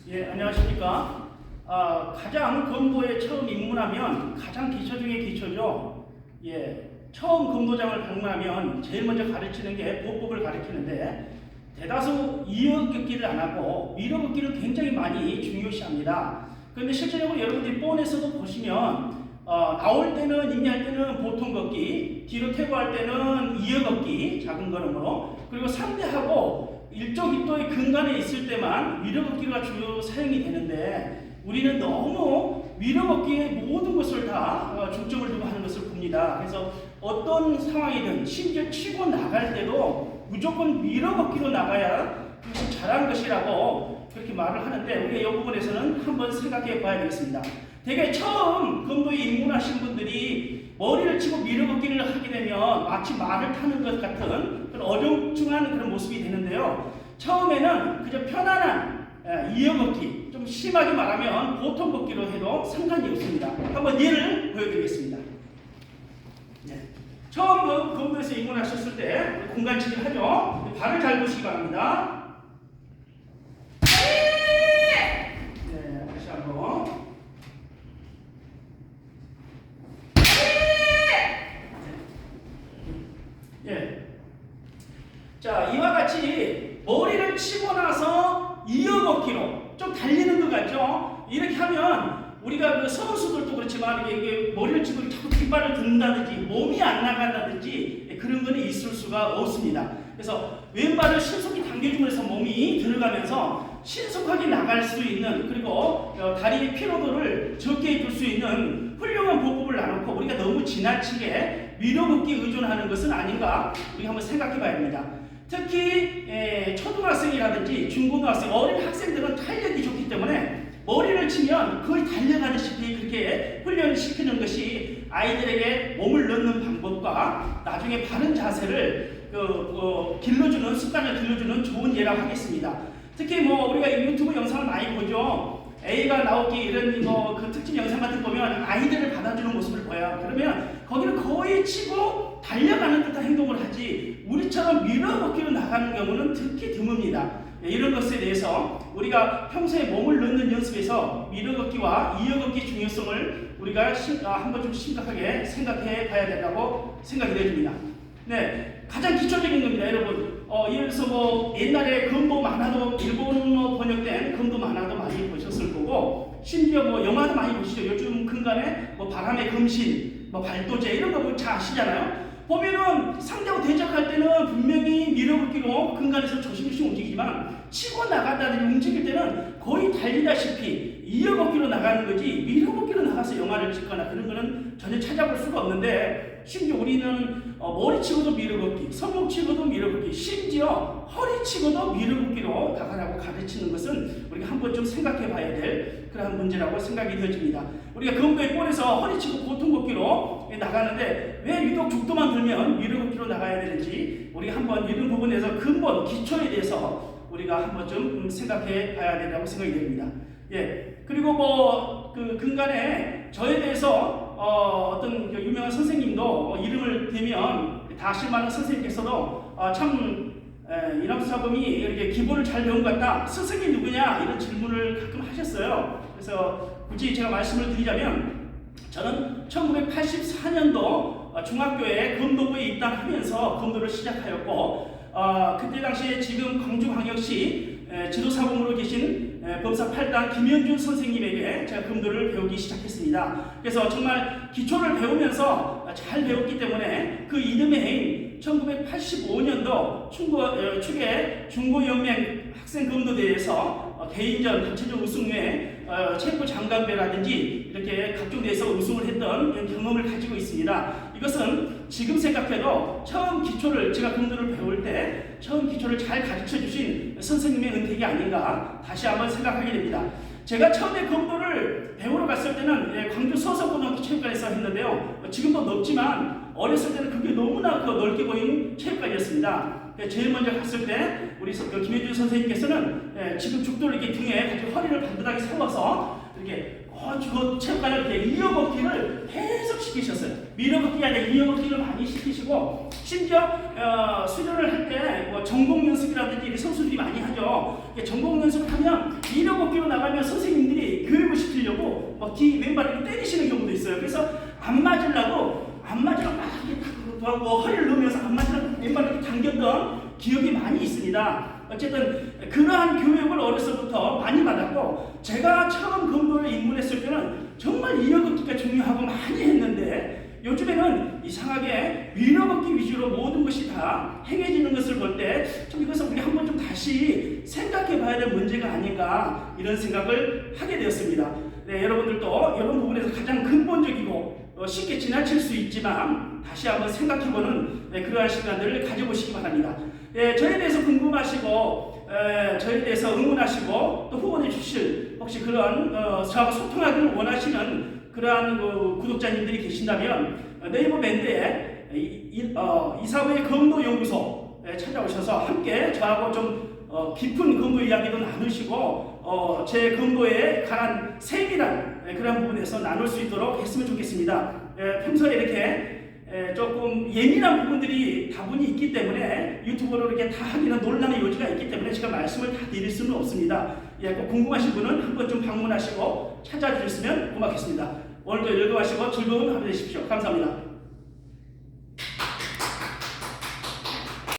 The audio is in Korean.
예, 안녕하십니까. 가장 검도에 처음 입문하면 가장 기초 중에 기초죠. 예, 처음 검도장을 방문하면 제일 먼저 가르치는 게 보법을 가르치는데 대다수 이어긋기를 안 하고 밀어긋기를 굉장히 많이 중요시합니다. 그런데 실제적으로 여러분들이 본에서도 보시면 나올 때는 임의할 때는 보통 걷기, 뒤로 퇴보할 때는 이어걷기 작은 걸음으로, 그리고 상대하고 1조 2도의 근간에 있을 때만 밀어걷기가 주로 사용이 되는데 우리는 너무 밀어걷기에 모든 것을 다 중점을 두고 하는 것을 봅니다. 그래서 어떤 상황이든 심지어 치고 나갈 때도 무조건 밀어걷기로 나가야 그것이 잘한 것이라고 그렇게 말을 하는데 우리가 이 부분에서는 한번 생각해 봐야 되겠습니다. 되게 처음 검도에 입문하신 분들이 머리를 치고 밀어걷기를 하게 되면 마치 말을 타는 것 같은 그런 어정쩡한 그런 모습이 되는데요. 처음에는 그저 편안한 이어걷기, 좀 심하게 말하면 보통 걷기로 해도 상관이 없습니다. 한번 예를 보여드리겠습니다. 네. 처음 검도에서 입문하셨을 때 공간치기를 하죠. 발을 잘 보시기 바랍니다. 네, 다시 한번. 예. 자, 이와 같이 머리를 치고 나서 이어걷기로 좀 달리는 것 같죠? 이렇게 하면 우리가 그 선수들도 그렇지만 이게 머리를 치고 자꾸 뒷발을 든다든지 몸이 안 나간다든지 그런 거는 있을 수가 없습니다. 그래서 왼발을 신속히 당겨주면서 몸이 들어가면서 신속하게 나갈 수 있는, 그리고 다리의 피로도를 적게 해줄 수 있는 훌륭한 보법을 나놓고 우리가 너무 지나치게 밀어붙기 의존하는 것은 아닌가 우리가 한번 생각해 봐야 됩니다. 특히 초등학생이라든지 중고등학생, 어린 학생들은 탄력이 좋기 때문에 머리를 치면 거의 달려가듯이 그렇게 훈련을 시키는 것이 아이들에게 몸을 넣는 방법과 나중에 바른 자세를 길러주는, 습관을 길러주는 좋은 예라고 하겠습니다. 특히 우리가 유튜브 영상을 많이 보죠. A가 나오기 이런 그 특집 영상 같은 거 보면 아이들을 받아주는 모습을 보여요. 그러면 거기는 거의 치고 달려가는 듯한 행동을 하지 우리처럼 밀어넣기로 나가는 경우는 특히 드뭅니다. 이런 것에 대해서 우리가 평소에 몸을 넣는 연습에서 밀어넣기와 이어걷기 중요성을 우리가 한번 좀 심각하게 생각해 봐야 된다고 생각이 되어집니다. 네, 가장 기초적인 겁니다, 여러분. 예를 들어서 옛날에 검도 만화도 일본어 번역된 검도 만화도 많이 보셨을 거고, 심지어 영화도 많이 보시죠. 요즘 근간에 바람의 금신, 발도제 이런 거 잘 아시잖아요. 보면은 상대하고 대적할 때는 분명히 밀어붙기로 근간에서 조심조심 움직이지만 치고 나간다든지 움직일 때는 거의 달리다시피 이어걷기로 나가는 거지 밀어붙기로 나가서 영화를 찍거나 그런 거는 전혀 찾아볼 수가 없는데, 심지어 우리는 머리 치고도 밀어붙기, 손목 치고도 밀어붙기, 심지어 허리 치고도 밀어붙기로 나가라고 가르치는 것은 우리가 한번 좀 생각해 봐야 될 그러한 문제라고 생각이 되어집니다. 우리가 검도에 꼴에서 허리 치고 보통 걷기로 나가는데 왜 유독 죽도만 들면 밀어붙기로 나가야 되는지 우리가 한번 이런 부분에서 근본, 기초에 대해서 우리가 한번 좀 생각해 봐야 된다고 생각이 됩니다. 예. 그리고 그 근간에 저에 대해서 어떤 유명한 선생님도 이름을 대면 다 아실 만한 선생님께서도 참 이남수 사범이 이렇게 기본을 잘 배운 것 같다. 스승이 누구냐? 이런 질문을 가끔 하셨어요. 그래서 굳이 제가 말씀을 드리자면 저는 1984년도 중학교에 검도부에 입단하면서 검도를 시작하였고 그때 당시에 지금 광주광역시 지도사범으로 계신 법사 8단 김현준 선생님에게 제가 검도를 배우기 시작했습니다. 그래서 정말 기초를 배우면서 잘 배웠기 때문에 그 이듬해 해인 1985년도 축의 중고연맹 학생검도대회에서 개인전, 단체전 우승 외에 체육부 장관배라든지 이렇게 각종 대회에서 우승을 했던 경험을 가지고 있습니다. 이것은 지금 생각해도 처음 기초를, 제가 검도를 배울 때 처음 기초를 잘 가르쳐 주신 선생님의 은택이 아닌가 다시 한번 생각하게 됩니다. 제가 처음에 검도를 배우러 갔을 때는 광주 서서고등학교 체육관에서 했는데요. 지금도 넓지만 어렸을 때는 그게 너무나 넓게 보이는 체육관이었습니다. 제일 먼저 갔을 때 우리 김현준 선생님께서는 지금 죽도를 이렇게 등에 가지고 허리를 반듯하게 세워서 이렇게 그 체육관을 이렇게 이어걷기를 계속 시키셨어요. 밀어걷기가 아니라 이어걷기를 많이 시키시고, 심지어 수련을 할 때 전공 연습이라든지 선수들이 많이 하죠. 전공 연습을 하면 밀어먹기로 나가면 선생님들이 교육을 시키려고 막 뒤 왼발을 때리시는 경우도 있어요. 그래서 안 맞으려고 막 이렇게 하고 허리를 넣으면서 안 맞으려고 왼발을 이렇게 당겼던 기억이 많이 있습니다. 어쨌든 그러한 교육을 어려서부터 많이 받았고, 제가 처음 검도를 입문했을 때는 정말 이어걷기가 중요하고 많이 했는데, 요즘에는 이상하게 밀어먹기 위주로 모든 것이 다 행해지는 것을 볼 때 좀 이것은 우리 한번 좀 다시 생각해 봐야 될 문제가 아닌가, 이런 생각을 하게 되었습니다. 네, 여러분들도 이런 부분에서 가장 근본적이고 쉽게 지나칠 수 있지만 다시 한번 생각해보는 그러한 시간들을 가져보시기 바랍니다. 저에 대해서 궁금하시고 저에 대해서 응원하시고 또 후원해 주실, 혹시 그러한 저하고 소통하기를 원하시는 그러한 구독자님들이 계신다면 네이버 밴드에 이사회의 검도연구소에 찾아오셔서 함께 저하고 좀 깊은 검도 이야기도 나누시고 제 검도에 관한 세밀한 그런 부분에서 나눌 수 있도록 했으면 좋겠습니다. 평소에 이렇게 조금 예민한 부분들이 다분히 있기 때문에 유튜브로 이렇게 다 하기는 논란의 요지가 있기 때문에 제가 말씀을 다 드릴 수는 없습니다. 꼭 궁금하신 분은 한번 좀 방문하시고 찾아주셨으면 고맙겠습니다. 오늘도 즐거워하시고 즐거운 하루 되십시오. 감사합니다.